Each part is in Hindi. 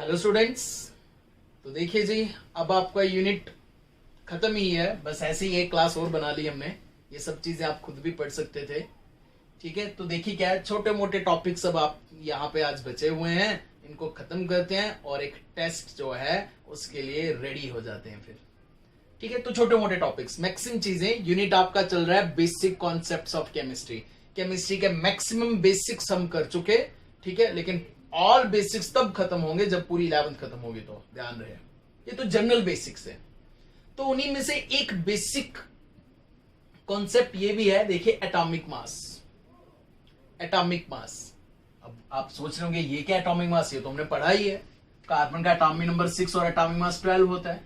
Hello students. तो देखिए जी, अब आपका यूनिट खत्म ही है। बस ऐसे ही एक क्लास और बना ली हमने। ये सब चीजें आप खुद भी पढ़ सकते थे। ठीक है, तो देखिए क्या है, छोटे मोटे टॉपिक सब आप यहाँ पे आज बचे हुए हैं, इनको खत्म करते हैं और एक टेस्ट जो है उसके लिए रेडी हो जाते हैं फिर। ठीक है, तो छोटे मोटे टॉपिक्स, मैक्सिमम चीजें। यूनिट आपका चल रहा है basic concepts of chemistry. Chemistry के मैक्सिमम बेसिक्स हम कर चुके। ठीक है, लेकिन ऑल बेसिक्स तब खत्म होंगे जब पूरी 11th खत्म होगी, तो ध्यान रहे। ये तो जनरल बेसिक्स है। तो उन्हीं में से एक बेसिक कॉन्सेप्ट ये भी है, देखिए, एटॉमिक मास। एटॉमिक मास, अब आप सोच रहे होंगे ये क्या एटॉमिक मास, ये तो हमने पढ़ा ही है। कार्बन का एटॉमिक नंबर 6 और एटॉमिक मास 12 होता है।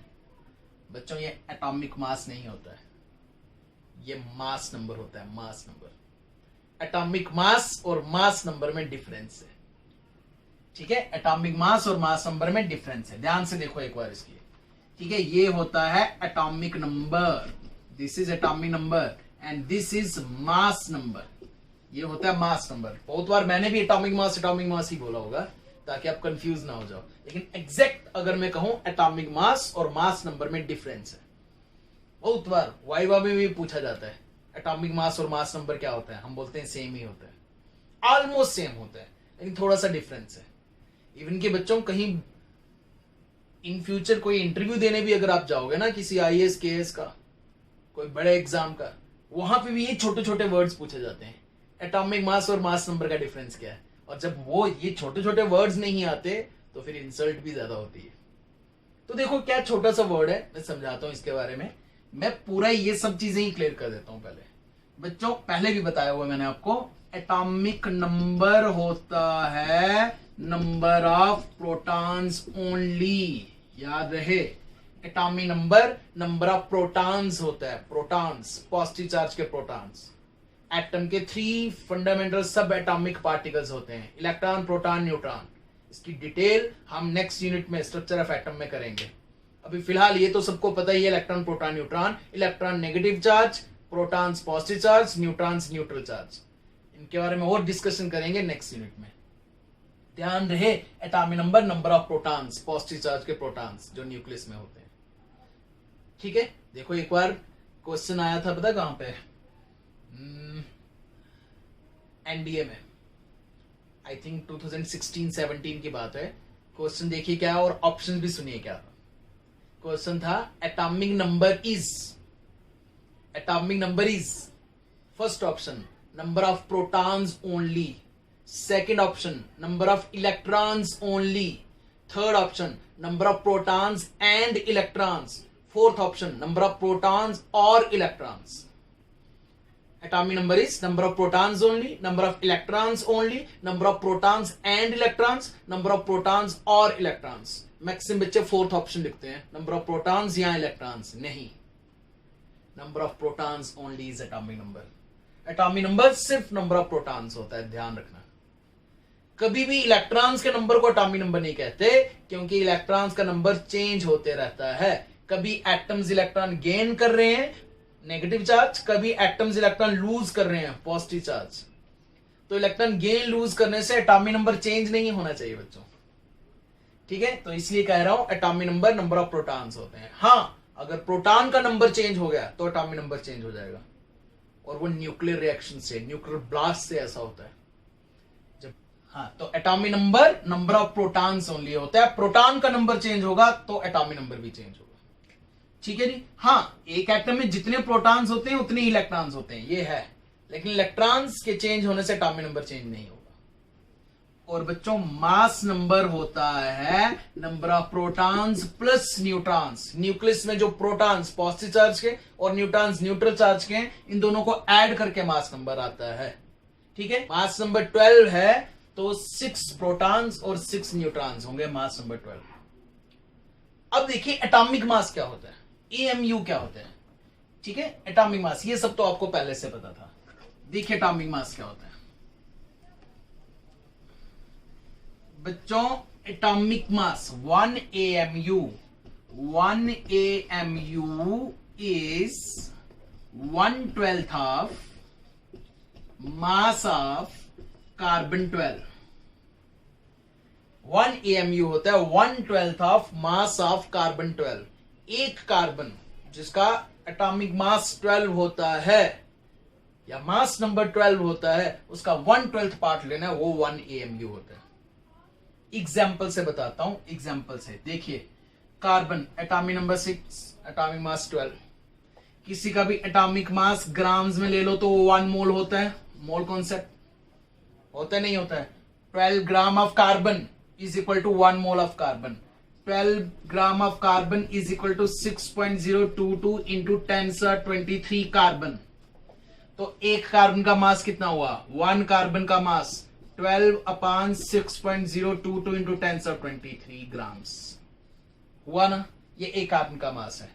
बच्चों, ये एटॉमिक मास नहीं होता है, ये मास नंबर होता है, मास नंबर। एटॉमिक मास और मास नंबर में डिफरेंस है। ठीक है, एटॉमिक मास और मास नंबर में डिफरेंस है, ध्यान से देखो एक बार इसकी। ठीक है, ये होता है atomic number, this is atomic number and this is mass number. ये होता है मास नंबर। बहुत बार मैंने भी एटॉमिक मास ही बोला होगा ताकि आप कंफ्यूज ना हो जाओ, लेकिन एग्जैक्ट अगर मैं कहूं, एटॉमिक मास और मास नंबर में डिफरेंस है। बहुत बार वाइवा में भी पूछा जाता है एटॉमिक मास और मास नंबर क्या होता है, हम बोलते हैं सेम ही होता है, ऑलमोस्ट सेम होता है, लेकिन थोड़ा सा डिफरेंस है। इवन के बच्चों, कहीं इन फ्यूचर कोई इंटरव्यू देने भी अगर आप जाओगे ना, किसी आईएएस केएस का, कोई बड़े एग्जाम का, वहां पे भी ये छोटे छोटे वर्ड्स पूछे जाते हैं, एटॉमिक मास और मास नंबर का डिफरेंस क्या है। और जब वो ये छोटे छोटे वर्ड्स नहीं आते तो फिर इंसल्ट भी ज्यादा होती है। तो देखो क्या छोटा सा वर्ड है, मैं समझाता हूं इसके बारे में। मैं पूरा ये सब चीजें ही क्लियर कर देता हूं पहले। बच्चों, पहले भी बताया हुआ मैंने आपको, एटॉमिक नंबर होता है नंबर ऑफ प्रोटॉन्स ओनली, याद रहे। Atomic number number of protons होता है, प्रोटॉन्स, पॉजिटिव चार्ज के प्रोटॉन्स। एटम के 3 फंडामेंटल सब एटॉमिक पार्टिकल्स होते हैं, इलेक्ट्रॉन, प्रोटॉन, न्यूट्रॉन। इसकी डिटेल हम नेक्स्ट यूनिट में स्ट्रक्चर ऑफ एटम में करेंगे। अभी फिलहाल ये तो सबको पता ही है, electron, proton, neutron. Electron negative charge, protons positive charge, neutrons neutral charge. इनके बारे में और डिस्कशन करेंगे नेक्स्ट यूनिट में। ध्यान रहे, atomic number number of protons, positive charge के प्रोटॉन्स जो न्यूक्लियस में होते हैं। ठीक है, देखो एक बार क्वेश्चन आया था, पता कहां पे, एनडीए में, आई थिंक 2016-17 की बात है। क्वेश्चन देखिए क्या, और ऑप्शन भी सुनिए क्या था। क्वेश्चन था, atomic number is, first option number of protons only, second option number of electrons only, third option number of protons and electrons, fourth option number of protons और electrons. Atomic number is number of protons only, number of electrons only, number of protons and electrons, number of protons और electrons। मैक्सिमम बच्चे फोर्थ ऑप्शन लिखते हैं, नंबर ऑफ प्रोटॉन्स या इलेक्ट्रॉन्स, नहीं, number of protons only is atomic number. Atomic number सिर्फ नंबर ऑफ प्रोटॉन्स होता है, ध्यान रखना। कभी भी इलेक्ट्रॉन्स के नंबर को एटॉमिक नंबर नहीं कहते, क्योंकि इलेक्ट्रॉन्स का नंबर चेंज होते रहता है। कभी एटम्स इलेक्ट्रॉन गेन कर रहे हैं, नेगेटिव चार्ज, कभी एटम्स इलेक्ट्रॉन लूज कर रहे हैं, पॉजिटिव चार्ज। तो इलेक्ट्रॉन गेन लूज करने से एटॉमिक नंबर चेंज नहीं होना चाहिए बच्चों। ठीक है, तो इसलिए कह रहा हूं atomic number number of protons होते हैं। हाँ, अगर प्रोटॉन का नंबर चेंज हो गया तो एटॉमिक नंबर चेंज हो जाएगा, और वो न्यूक्लियर रिएक्शन से, न्यूक्लियर ब्लास्ट से ऐसा होता है जब। हाँ, तो atomic number number of protons only होता है। प्रोटॉन का नंबर चेंज होगा तो एटॉमिक नंबर भी चेंज होगा। ठीक है जी। हाँ, एक एटम में जितने प्रोटॉन्स होते हैं उतने इलेक्ट्रॉन्स होते हैं, ये है, लेकिन इलेक्ट्रॉन्स के चेंज होने से एटॉमिक नंबर चेंज नहीं होगा। और बच्चों, मास नंबर होता है number of protons plus neutrons. Nucleus में जो प्रोटॉन्स पॉजिटिव चार्ज के और न्यूट्रॉन्स न्यूट्रल चार्ज के, इन दोनों को ऐड करके मास नंबर आता है। ठीक है, मास नंबर 12 है तो 6 प्रोटॉन्स और 6 न्यूट्रॉन्स होंगे, मास नंबर 12। अब देखिए एटॉमिक मास क्या होता है, एएमयू क्या होता है। ठीक है, एटॉमिक मास, ये सब तो आपको पहले से पता था। देखिए एटॉमिक मास क्या होता है बच्चों। Atomic mass 1 AMU is 1/12 of mass of carbon 12। 1 AMU होता है 1/12 ऑफ मास ऑफ कार्बन 12। एक कार्बन जिसका एटॉमिक मास 12 होता है या मास नंबर 12 होता है, उसका 1/12 पार्ट लेना है, वो 1 AMU होता है। एग्जाम्पल से बताता हूं, एग्जाम्पल से देखिए, carbon atomic number 6, atomic mass 12। किसी का भी एटॉमिक मास ग्राम्स में ले लो तो वो 1 मोल होता है, मोल कॉन्सेप्ट होता है, नहीं होता है। 12 gram of carbon is equal to 1 mole of carbon. 12 gram of carbon is equal to 6.022 into 10⁻23 carbon. तो एक कार्बन का मास कितना हुआ? 1 कार्बन का मास 12/6.022 इंटू 10⁻23 ग्राम्स हुआ ना। ये एक कार्बन का मास है।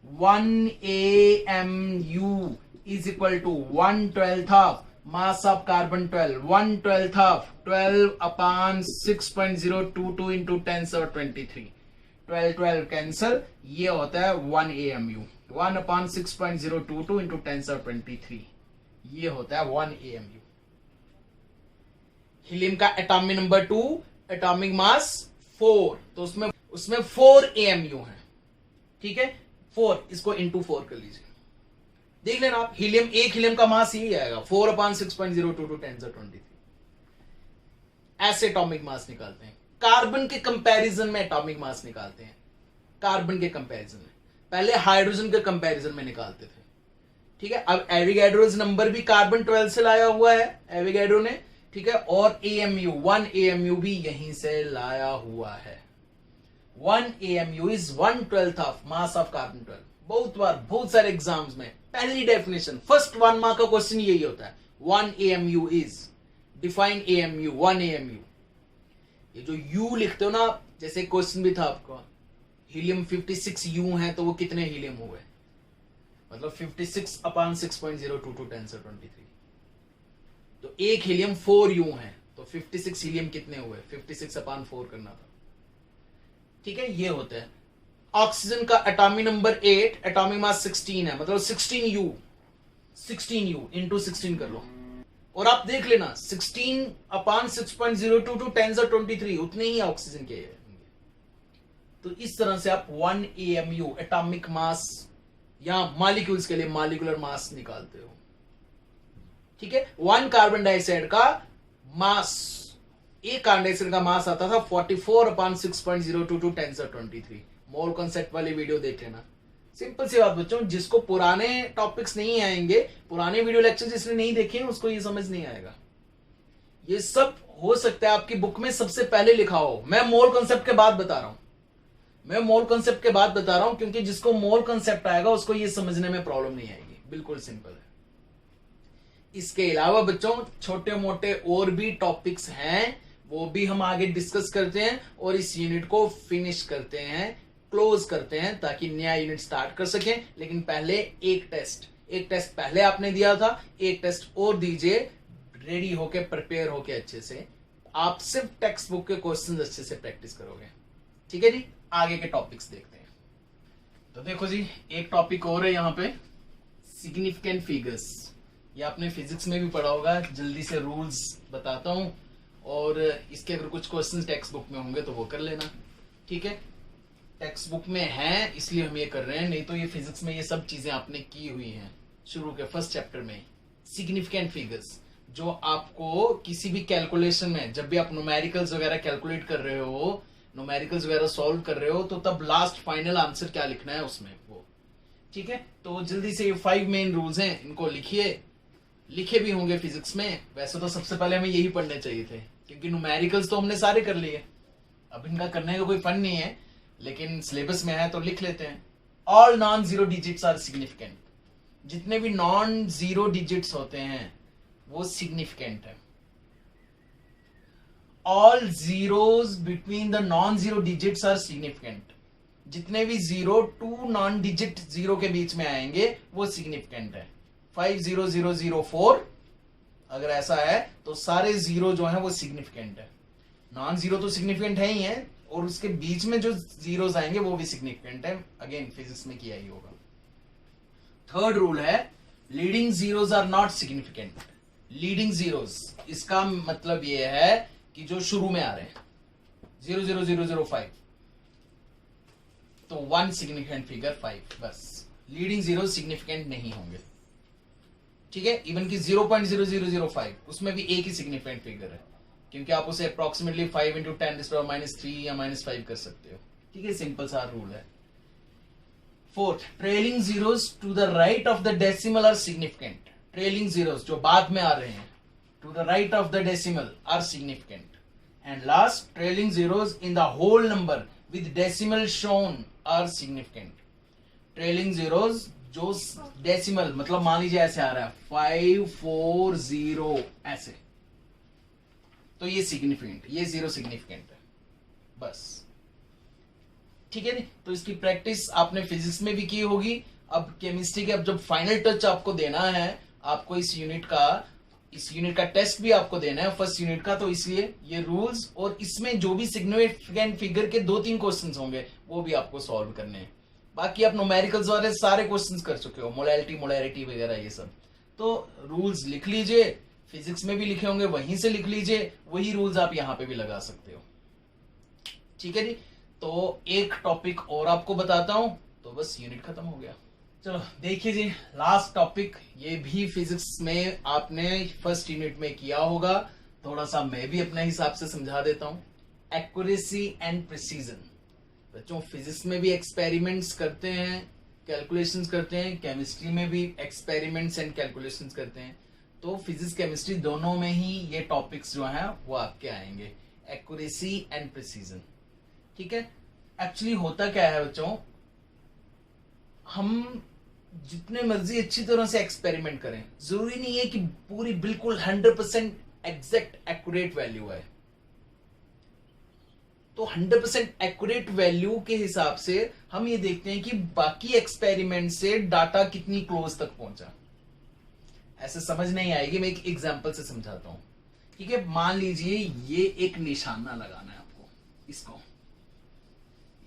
1 AMU is equal to 1/12 of mass of carbon 12, 1/12 of 12/6.022 into 10⁻23। 12 cancel, ये होता है 1 AMU। 1/6.022 इंटू 10⁻23, ये होता है 1 AMU। हीलियम का एटॉमिक नंबर 2, एटॉमिक मास 4, तो उसमें 4 AMU है। ठीक है, 4, इसको इंटू 4 कर लीजिए, देख लेना आप। हीलियम, एक हीलियम का मास यही आएगा 4/6.022 10⁻23। ऐसे एटॉमिक मास निकालते हैं। कार्बन के कंपैरिजन में एटॉमिक मास निकालते हैं। कार्बन के कंपैरिजन में, पहले हाइड्रोजन के कंपैरिजन में निकालते थे। ठीक है, अब एविगैड्रोस नंबर भी कार्बन 12 से लाया हुआ है एविगैड्रो ने। ठीक है, और AMU 1 AMU भी यहीं से लाया हुआ है। 1 AMU is 1/12 of mass of carbon 12। बहुत बार, बहुत सारे एग्जाम्स में पहली डेफिनेशन, फर्स्ट 1 मार्क का क्वेश्चन यही होता है। 1 AMU is, define AMU, 1 AMU। ये जो U लिखते हो ना, जैसे क्वेश्चन भी था आपका, हीलियम 56 U है तो वो कितने हीलियम हुए? मतलब 56/6.022 10⁻23। तो एक हीलियम 4 U है, तो 56 हीलियम कितने हुए? 56/4 करना था। ठीक है, ये होता है। ऑक्सीजन का एटॉमिक नंबर 8, एटॉमिक मास 16 है, मतलब 16U इंटू 16 कर लो, और आप देख लेना 16/6.022 10⁻23 उतने ही ऑक्सीजन के होंगे। तो इस तरह से आप 1 AMU एटॉमिक मास या मॉलिक्यूल्स के लिए मॉलिक्यूलर मास निकालते हो। ठीक है, 1 कार्बन डाइऑक्साइड का मास, एक कार्बन डाइऑक्साइड का मास आता था 44/6.022 10⁻23। मोल कॉन्सेप्ट वाली वीडियो देख लेना। सिंपल सी बात बच्चों, जिसको पुराने टॉपिक्स नहीं आएंगे, पुराने वीडियो लेक्चर जिसने नहीं देखे हैं, उसको ये समझ नहीं आएगा। ये सब हो सकता है आपकी बुक में सबसे पहले लिखा हो। मैं मोल कॉन्सेप्ट के बाद बता रहा हूं, क्योंकि जिसको मोल कॉन्सेप्ट आएगा उसको ये समझने में प्रॉब्लम नहीं आएगी। बिल्कुल सिंपल है। इसके अलावा बच्चों छोटे मोटे और भी टॉपिक्स हैं, वो भी हम आगे डिस्कस करते हैं और इस यूनिट को फिनिश करते हैं, क्लोज करते हैं, ताकि नया यूनिट स्टार्ट कर सकें। लेकिन पहले एक टेस्ट पहले आपने दिया था, एक टेस्ट और दीजिए, रेडी होके, प्रिपेयर होके अच्छे से। आप सिर्फ टेक्स्ट बुक के क्वेश्चंस अच्छे से प्रैक्टिस करोगे। ठीक है जी, आगे के टॉपिक्स देखते हैं। तो देखो जी, एक टॉपिक और है यहाँ पे, सिग्निफिकेंट फिगर्स। ये आपने फिजिक्स में भी पढ़ा होगा। जल्दी से रूल्स बताता हूं, और इसके अगर कुछ क्वेश्चंस टेक्स्ट बुक में होंगे तो वो कर लेना। ठीक है, टेक्स्ट बुक में है इसलिए हम ये कर रहे हैं, नहीं तो ये फिजिक्स में ये सब चीजें आपने की हुई हैं शुरू के फर्स्ट चैप्टर में। सिग्निफिकेंट फिगर्स जो आपको किसी भी कैलकुलेशन में, जब भी आप न्यूमेरिकल्स वगैरह कैलकुलेट कर रहे हो, न्यूमेरिकल्स वगैरह सॉल्व कर रहे हो, तो तब लास्ट फाइनल आंसर क्या लिखना है उसमें वो। ठीक है, तो जल्दी से ये 5 मेन रूल्स हैं, इनको लिखिए। लिखे भी होंगे फिजिक्स में, वैसे तो सबसे पहले हमें यही पढ़ने चाहिए थे, क्योंकि न्यूमेरिकल्स तो हमने सारे कर लिए, अब इनका करने का कोई फन नहीं है, लेकिन सिलेबस में है तो लिख लेते हैं। All non zero digits are significant. जितने भी नॉन जीरो डिजिट्स होते हैं वो सिग्निफिकेंट है। All zeros between the non zero digits are significant. जितने भी 0 2 नॉन डिजिट 0 के बीच में आएंगे वो सिग्निफिकेंट है। 50004 अगर ऐसा है तो सारे 0 जो है वो सिग्निफिकेंट है। नॉन जीरो तो सिग्निफिकेंट है ही है, और उसके बीच में जो जीरोस आएंगे वो भी सिग्निफिकेंट है। अगेन फिजिक्स में किया ही होगा। थर्ड रूल है, leading zeros are not significant. Leading zeros, इसका मतलब ये है कि जो शुरू में आ रहे हैं, 00005, तो 1 सिग्निफिकेंट फिगर 5, बस लीडिंग जीरो सिग्निफिकेंट नहीं होंगे, ठीक है। इवन की 0.0005 उसमें भी एक ही सिग्निफिकेंट फिगर है, क्योंकि आप उसे अप्रोक्सीमेटली 5 इंटू 10⁻³ या -5 कर सकते हो, ठीक है। सिंपल सा रूल है। Fourth, trailing zeros to the right of the decimal are significant. Trailing zeros जो बाद में आ रहे हैं, to the right of the decimal are significant. And last, trailing zeros in the whole number with decimal shown are significant. Trailing zeros जो डेसिमल, मतलब मान लीजिए ऐसे आ रहा है 540 ऐसे, तो ये सिग्निफिकेंट, ये 0 सिग्निफिकेंट है, बस, ठीक है। नहीं तो इसकी प्रैक्टिस आपने फिजिक्स में भी की होगी। अब केमिस्ट्री के अब जब फाइनल टच आपको देना है, आपको इस यूनिट का टेस्ट भी आपको देना है फर्स्ट यूनिट का, तो इसलिए ये रूल्स और इसमें जो भी सिग्निफिकेंट फिगर के 2-3 क्वेश्चंस होंगे वो भी आपको सॉल्व करने हैं। बाकी आप न्यूमेरिकल्स वाले सारे क्वेश्चंस कर चुके हो, मोलैरिटी वगैरह ये सब, तो रूल्स लिख लीजिए, फिजिक्स में भी लिखे होंगे वहीं से लिख लीजिए, वही रूल्स आप यहां पे भी लगा सकते हो, ठीक है जी। तो एक टॉपिक और आपको बताता हूं, तो बस यूनिट खत्म हो गया। चलो देखिए जी, लास्ट टॉपिक, ये भी फिजिक्स में आपने फर्स्ट यूनिट में किया होगा, थोड़ा सा मैं भी अपने हिसाब से समझा देता हूं। Accuracy and precision. बच्चों फिजिक्स में भी एक्सपेरिमेंट्स करते हैं, कैलकुलेशंस करते हैं, केमिस्ट्री में भी एक्सपेरिमेंट्स एंड कैलकुलेशंस करते हैं, तो फिजिक्स केमिस्ट्री दोनों में ही ये टॉपिक्स जो हैं वो आपके आएंगे, एक्यूरेसी एंड प्रिसीजन, ठीक है। एक्चुअली होता क्या है बच्चों, हम जितने मर्जी अच्छी तरह से एक्सपेरिमेंट करें, जरूरी नहीं है कि पूरी बिल्कुल 100% एग्जैक्ट एक्यूरेट वैल्यू है। तो 100% एक्यूरेट वैल्यू के हिसाब से हम ये देखते हैं कि बाकी एक्सपेरिमेंट से डाटा कितनी क्लोज तक पहुंचा। ऐसे समझ नहीं आएगी, मैं एक एग्जांपल से समझाता हूं, ठीक है। मान लीजिए ये एक निशाना लगाना है आपको, इसको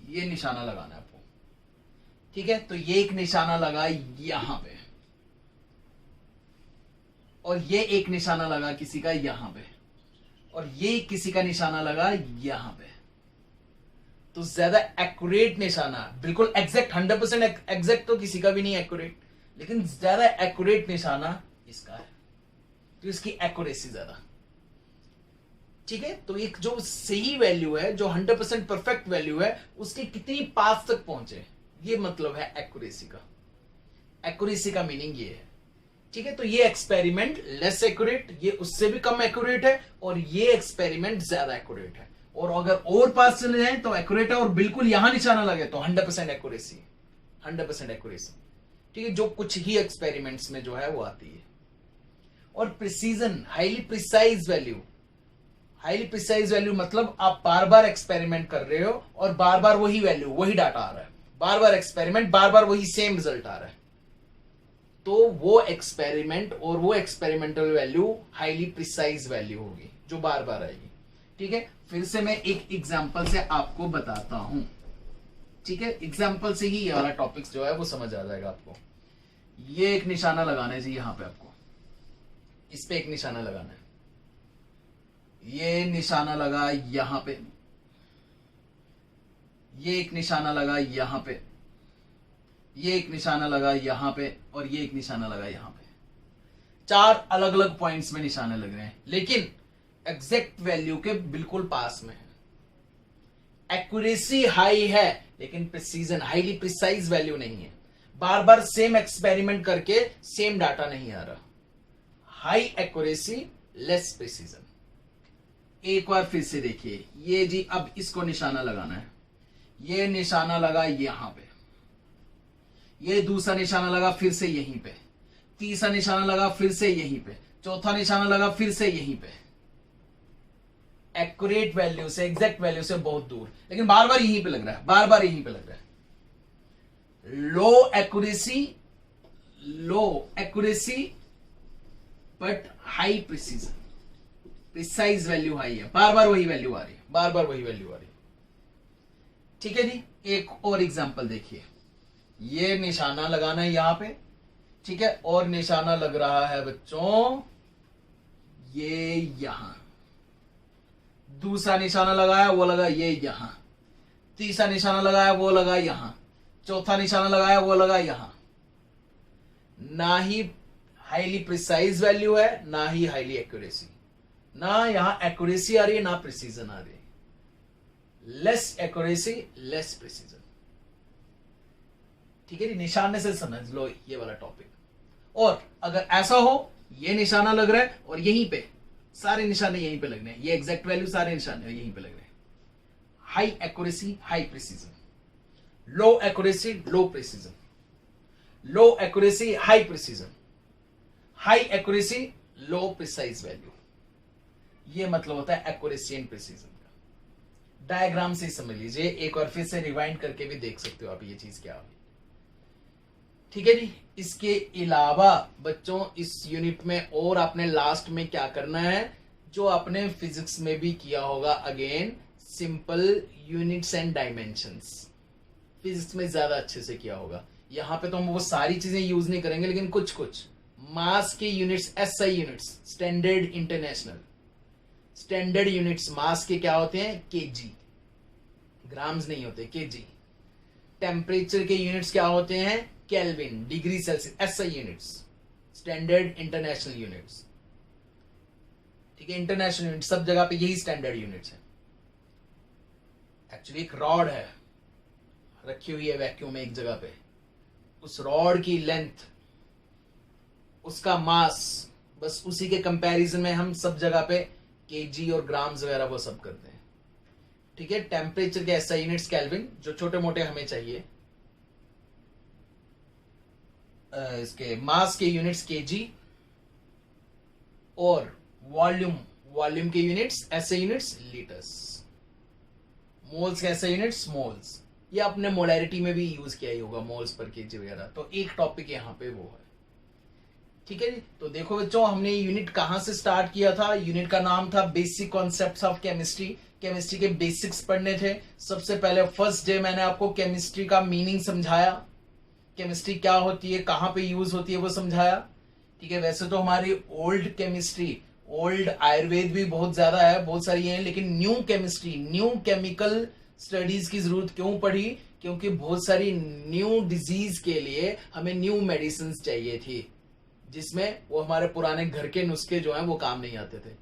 ये निशाना लगाना है आपको, ठीक है। तो ये एक निशाना लगा यहां पे, और ये एक निशाना लगा किसी का यहां पे, और ये किसी का निशाना लगा यहां पे। तो ज्यादा एक्यूरेट निशाना, बिल्कुल एग्जैक्ट 100% एग्जैक्ट तो किसी का भी नहीं एक्यूरेट, लेकिन ज्यादा एक्यूरेट निशाना इसका है, तो इसकी एक्यूरेसी ज्यादा, ठीक है। तो एक जो सही वैल्यू है, जो 100% परफेक्ट वैल्यू है, उसके कितनी पास तक पहुंचे, ये मतलब है एक्यूरेसी का। एक्यूरेसी का मीनिंग ये है, ठीक है। तो ये एक्सपेरिमेंट लेस एक्यूरेट, ये उससे भी कम एक्यूरेट है, और ये एक्सपेरिमेंट ज्यादा एक्यूरेट है। और अगर और पास चले जाए तो एक्यूरेट है, और बिल्कुल यहां निशाना लगे तो 100% एक्यूरेसी, 100% एक्यूरेसी, ठीक है। जो कुछ ही एक्सपेरिमेंट्स में जो है वो आती है। और precision, highly precise value. Highly precise value मतलब आप बार बार एक्सपेरिमेंट कर रहे हो और बार बार वही वैल्यू, वही डाटा आ रहा है, बार बार एक्सपेरिमेंट, बार बार वही सेम रिजल्ट आ रहा है, तो वो एक्सपेरिमेंट और वो experimental value highly precise value होगी, जो बार बार आएगी, ठीक है। फिर से मैं एक एग्जांपल से आपको बताता हूं, ठीक है। एग्जांपल से ही ये वाला टॉपिक्स जो है वो समझ आ जाएगा आपको। ये एक निशाना लगाना है जी, यहां पे आपको इस पे एक निशाना लगाना है, ये निशाना लगा यहां पे, ये एक निशाना लगा यहां पे, ये एक निशाना लगा यहां पे, और ये एक निशाना लगा यहां पे। 4 अलग अलग पॉइंट्स में निशाने लग रहे हैं, लेकिन एग्जैक्ट वैल्यू के बिल्कुल पास में है। एक्यूरेसी हाई है, लेकिन प्रिसीजन, हाईली प्रिसाइज वैल्यू नहीं है। बार बार सेम एक्सपेरिमेंट करके सेम डाटा नहीं आ रहा। High accuracy, less precision. एक बार फिर से देखिए, ये जी अब इसको निशाना लगाना है, ये निशाना लगा यहां पे, ये दूसरा निशाना लगा फिर से यहीं पे, तीसरा निशाना लगा फिर से यहीं पे, चौथा निशाना लगा फिर से यहीं पे। एक्यूरेट वैल्यू से, एग्जैक्ट वैल्यू से बहुत दूर, लेकिन बार बार यहीं पे लग रहा है, बार बार यहीं पे लग रहा है। Low accuracy, low accuracy but high precision, precise value high है, बार बार वही वैल्यू आ रही है, बार बार वही वैल्यू आ रही है, ठीक है जी। एक और एग्जांपल देखिए, ये निशाना लगाना है यहां पे, ठीक है, और निशाना लग रहा है बच्चों ये यहां। दूसरा निशाना लगाया, वो लगा ये यहां, तीसरा निशाना लगाया, वो लगा यहां, चौथा निशाना लगाया, वो लगा यहां। ना ही हाईली प्रिसाइज वैल्यू है, ना ही हाईली एक्यूरेसी, ना यहां एक्यूरेसी आ रही है, ना प्रिसीजन आ रही है। Less accuracy, less precision. ठीक है जी, निशाने से समझ लो ये वाला टॉपिक। और अगर ऐसा हो, ये निशाना लग रहा है और यहीं पे सारे निशाने यहीं पे लग रहे हैं, ये एग्जैक्ट वैल्यू सारे निशाने यहीं पे लग रहे हैं। High accuracy, high precision, low accuracy, low precision, low accuracy, high precision, high accuracy, low precise value. ये मतलब होता है एक्यूरेसी एंड प्रिसीजन का। डायग्राम से समझ लीजिए, एक बार फिर से रिवाइंड करके भी देख सकते हो आप ये चीज क्या होगी। ठीक है जी। इसके अलावा बच्चों इस यूनिट में और आपने लास्ट में क्या करना है, जो आपने फिजिक्स में भी किया होगा, again simple units and dimensions. Physics में ज्यादा अच्छे से किया होगा। यहां पे तो हम वो सारी चीजें यूज नहीं करेंगे, लेकिन कुछ कुछ मास के units, SI units, standard international standard units mass के क्या होते हैं, केजी, ग्राम्स नहीं होते, केजी। टेम्परेचर के यूनिट्स क्या होते हैं, kelvin, degree Celsius, SI units, standard international units. ठीक है, इंटरनेशनल यूनिट सब जगह पे यही स्टैंडर्ड यूनिट्स है। एक्चुअली एक रॉड है रखी हुई है वैक्यूम में एक जगह पे, उस रॉड की लेंथ, उसका मास, बस उसी के कंपैरिजन में हम सब जगह पे केजी और ग्राम्स वगैरह वो सब करते हैं। ठीक है, टेम्परेचर के एसआई यूनिट्स केल्विन, जो छोटे मोटे हमें चाहिए। इसके मास के यूनिट्स केजी, और वॉल्यूम के units SI units litres, moles के एसआई यूनिट्स मोल्स। ये अपने मोलैरिटी में भी यूज किया ही होगा, मोल्स पर केजी वगैरह। तो एक टॉपिक यहां पे वो है। ठीक है जी। तो देखो बच्चों, हमने यूनिट कहां से स्टार्ट किया था, यूनिट का नाम था basic concepts of chemistry. Chemistry के बेसिक्स पढ़ने थे। सबसे पहले फर्स्ट डे मैंने आपको केमिस्ट्री का मीनिंग समझाया, केमिस्ट्री क्या होती है, कहां पे यूज होती है, वो समझाया। ठीक है, वैसे तो हमारी ओल्ड केमिस्ट्री, ओल्ड आयुर्वेद भी बहुत ज्यादा है, बहुत सारी है, लेकिन new chemistry, new chemical studies की जरूरत क्यों पड़ी, क्योंकि बहुत सारी न्यू डिजीज के लिए हमें न्यू मेडिसिन चाहिए थी, जिसमें वो हमारे पुराने घर के नुस्खे जो हैं वो काम नहीं आते थे,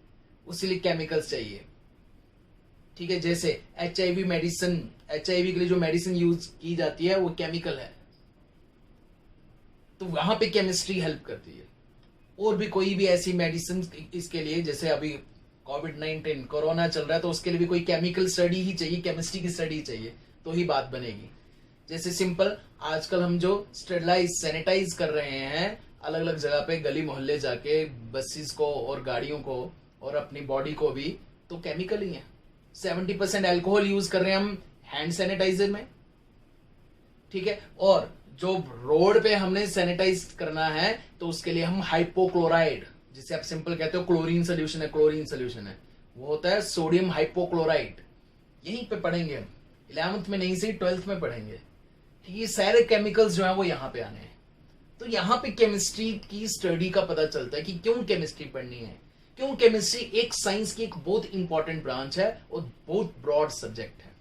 उसीलिए केमिकल्स चाहिए। ठीक है, जैसे एचआईवी मेडिसिन, एचआईवी के लिए जो मेडिसिन यूज की जाती है वो केमिकल है, तो वहां पे केमिस्ट्री हेल्प करती है। और भी कोई भी ऐसी मेडिसिन इसके लिए, जैसे अभी कोविड-19 कोरोना चल रहा है, तो उसके लिए भी कोई केमिकल स्टडी ही चाहिए, केमिस्ट्री की स्टडी चाहिए, तो ही बात बनेगी। जैसे सिंपल आजकल हम जो स्टेरलाइज, सैनिटाइज कर रहे हैं अलग अलग जगह पे, गली मोहल्ले जाके, बसेस को और गाड़ियों को और अपनी बॉडी को भी, तो केमिकल ही है। 70% अल्कोहल यूज कर रहे हैं हम हैंड सैनिटाइजर में। ठीक है, और जो रोड पे हमने सैनिटाइज करना है, तो उसके लिए हम हाइपोक्लोराइड, जिसे आप सिंपल कहते हो क्लोरीन सोल्यूशन है, क्लोरीन सोल्यूशन है, वो होता है सोडियम हाइपोक्लोराइड। यहीं पे पढ़ेंगे हम, 11th में नहीं, से 12th में पढ़ेंगे। ठीक है, सारे केमिकल्स जो है वो यहाँ पे आने हैं। तो यहाँ पे केमिस्ट्री की स्टडी का पता चलता है कि क्यों केमिस्ट्री पढ़नी है, क्यों केमिस्ट्री एक साइंस की एक बहुत इंपॉर्टेंट ब्रांच है और बहुत ब्रॉड सब्जेक्ट है।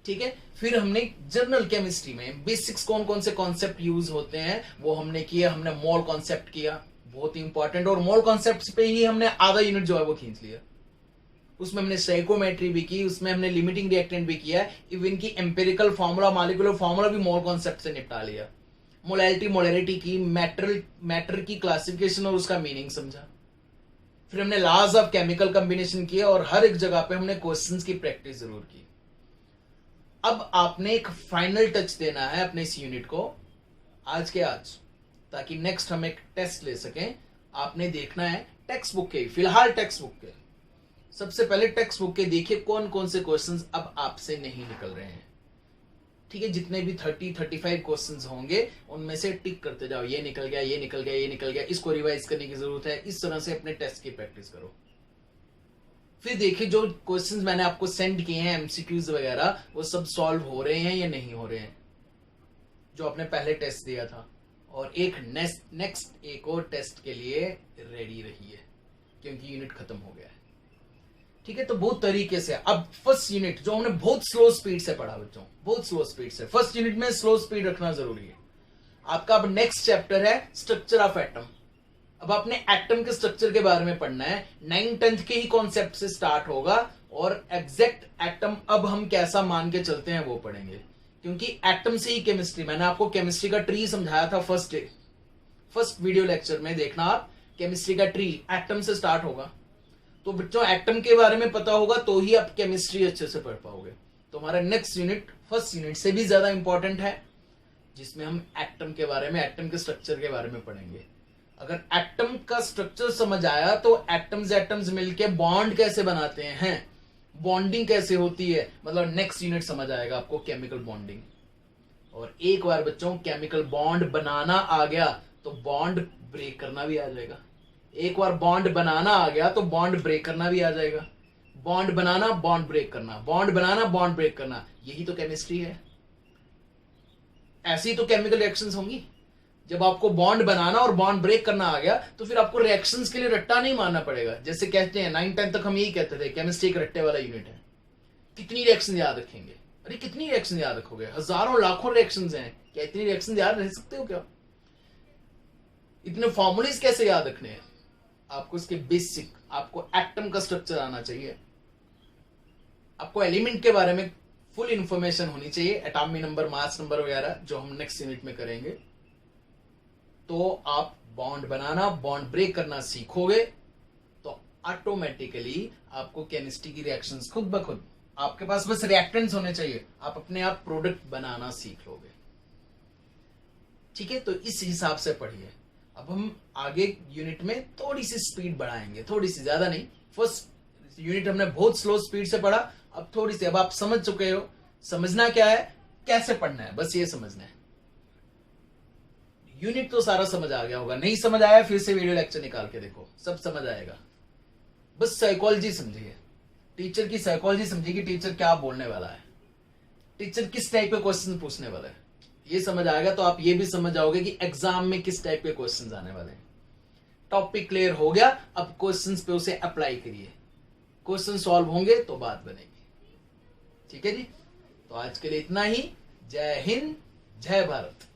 ठीक है, फिर हमने जनरल केमिस्ट्री में बेसिक्स कौन कौन से कॉन्सेप्ट यूज होते हैं वो हमने किया। हमने मोल कॉन्सेप्ट किया, बहुत इंपॉर्टेंट, और मोल कॉन्सेप्ट पे ही हमने आधा यूनिट जो है वो खींच लिया। उसमें हमने स्टोइकोमेट्री भी की, उसमें हमने लिमिटिंग रिएक्टेंट भी किया, इवन की एम्पिरिकल फार्मूला, मॉलिक्यूलर फार्मूला भी मोल कॉन्सेप्ट से निपटा लिया। मोलैरिटी, मोलैरिटी की, मैटर की क्लासिफिकेशन और उसका मीनिंग समझा। फिर हमने लॉज ऑफ केमिकल कॉम्बिनेशन किया, और हर एक जगह पे हमने क्वेश्चंस की प्रैक्टिस जरूर की। अब आपने एक फाइनल टच देना है अपने इस यूनिट को आज के आज, ताकि नेक्स्ट हम एक टेस्ट ले सकें। आपने देखना है टेक्स्ट बुक के, फिलहाल टेक्स्ट बुक के, सबसे पहले टेक्स्ट बुक के देखिए कौन कौन से क्वेश्चंस अब आपसे नहीं निकल रहे हैं। ठीक है, जितने भी 30-35 क्वेश्चंस होंगे उनमें से टिक करते जाओ, ये निकल गया, ये निकल गया, ये निकल गया, इसको रिवाइज करने की जरूरत है। इस तरह से अपने टेस्ट की प्रैक्टिस करो। फिर देखिए जो क्वेश्चंस मैंने आपको सेंड किए हैं, एमसीक्यूज वगैरह, वो सब सॉल्व हो रहे हैं या नहीं हो रहे हैं, जो आपने पहले टेस्ट दिया था। और एक नेक्स्ट एक और टेस्ट के लिए रेडी रहिए, क्योंकि यूनिट खत्म हो गया है। ठीक है, तो बहुत तरीके से। अब फर्स्ट यूनिट जो हमने बहुत स्लो स्पीड से पढ़ा बच्चों, बहुत स्लो स्पीड से, फर्स्ट यूनिट में स्लो स्पीड रखना जरूरी है आपका। अब नेक्स्ट चैप्टर है स्ट्रक्चर ऑफ एटम। अब आपने एटम के स्ट्रक्चर के बारे में पढ़ना है। 9th के ही कॉन्सेप्ट से स्टार्ट होगा और एग्जैक्ट एटम अब हम कैसा मान के चलते हैं वो पढ़ेंगे, क्योंकि एटम से ही केमिस्ट्री, मैंने आपको केमिस्ट्री का ट्री समझाया था फर्स्ट वीडियो लेक्चर में, देखना आप, केमिस्ट्री का ट्री एटम से स्टार्ट होगा। तो बच्चों एटम के बारे में पता होगा तो ही आप केमिस्ट्री अच्छे से पढ़ पाओगे। तो हमारा नेक्स्ट यूनिट फर्स्ट यूनिट से भी ज्यादा इंपॉर्टेंट है, जिसमें हम एटम के बारे में, एटम के स्ट्रक्चर के बारे में पढ़ेंगे। अगर एटम का स्ट्रक्चर समझ आया तो एटम्स मिलके बॉन्ड कैसे बनाते हैं, बॉन्डिंग कैसे होती है, मतलब नेक्स्ट यूनिट समझ आएगा आपको केमिकल बॉन्डिंग। और एक बार बच्चों केमिकल बॉन्ड बनाना आ गया तो बॉन्ड ब्रेक करना भी आ जाएगा। एक बार बॉन्ड बनाना आ गया तो बॉन्ड ब्रेक करना भी आ जाएगा। बॉन्ड बनाना, बॉन्ड ब्रेक करना, बॉन्ड बनाना, बॉन्ड ब्रेक करना, यही तो केमिस्ट्री है। ऐसी तो केमिकल रिएक्शंस होंगी। जब आपको बॉन्ड बनाना और बॉन्ड ब्रेक करना आ गया तो फिर आपको रिएक्शंस के लिए रट्टा नहीं मारना पड़ेगा। जैसे कहते हैं 9th तक हम यही कहते थे केमिस्ट्री एक रट्टे वाला यूनिट है। कितनी रिएक्शन याद रखेंगे? अरे कितनी रिएक्शन याद रखोगे? हजारों लाखों रिएक्शन हैं, क्या इतनी रिएक्शन याद रह सकते हो क्या? इतने फॉर्मूलेस कैसे याद रखने हैं? आपको इसके बेसिक, आपको एटम का स्ट्रक्चर आना चाहिए, आपको एलिमेंट के बारे में फुल इंफॉर्मेशन होनी चाहिए, एटॉमिक नंबर, मास नंबर वगैरह, जो हम नेक्स्ट यूनिट में करेंगे। तो आप बॉन्ड बनाना, बॉन्ड ब्रेक करना सीखोगे तो ऑटोमेटिकली आपको केमिस्ट्री की रिएक्शंस खुद ब खुद, आपके पास बस रिएक्टेंट्स होने चाहिए, आप अपने आप प्रोडक्ट बनाना सीख लोगे। ठीक है, तो इस हिसाब से पढ़िए। अब हम आगे यूनिट में थोड़ी सी स्पीड बढ़ाएंगे, थोड़ी सी, ज्यादा नहीं। फर्स्ट यूनिट हमने बहुत स्लो स्पीड से पढ़ा, अब थोड़ी सी, अब आप समझ चुके हो। समझना क्या है, कैसे पढ़ना है, बस ये समझना है। यूनिट तो सारा समझ आ गया होगा, नहीं समझ आया फिर से वीडियो लेक्चर निकाल के देखो, सब समझ आएगा। बस साइकोलॉजी समझिए, टीचर की साइकोलॉजी समझिए कि टीचर क्या बोलने वाला है, टीचर किस टाइप के क्वेश्चन पूछने वाला है, ये समझ आएगा तो आप ये भी समझ जाओगे कि एग्जाम में किस टाइप के क्वेश्चंस आने वाले हैं। टॉपिक क्लियर हो गया, अब क्वेश्चंस पे उसे अप्लाई करिए, क्वेश्चन सॉल्व होंगे तो बात बनेगी। ठीक है जी, तो आज के लिए इतना ही। जय हिंद, जय भारत।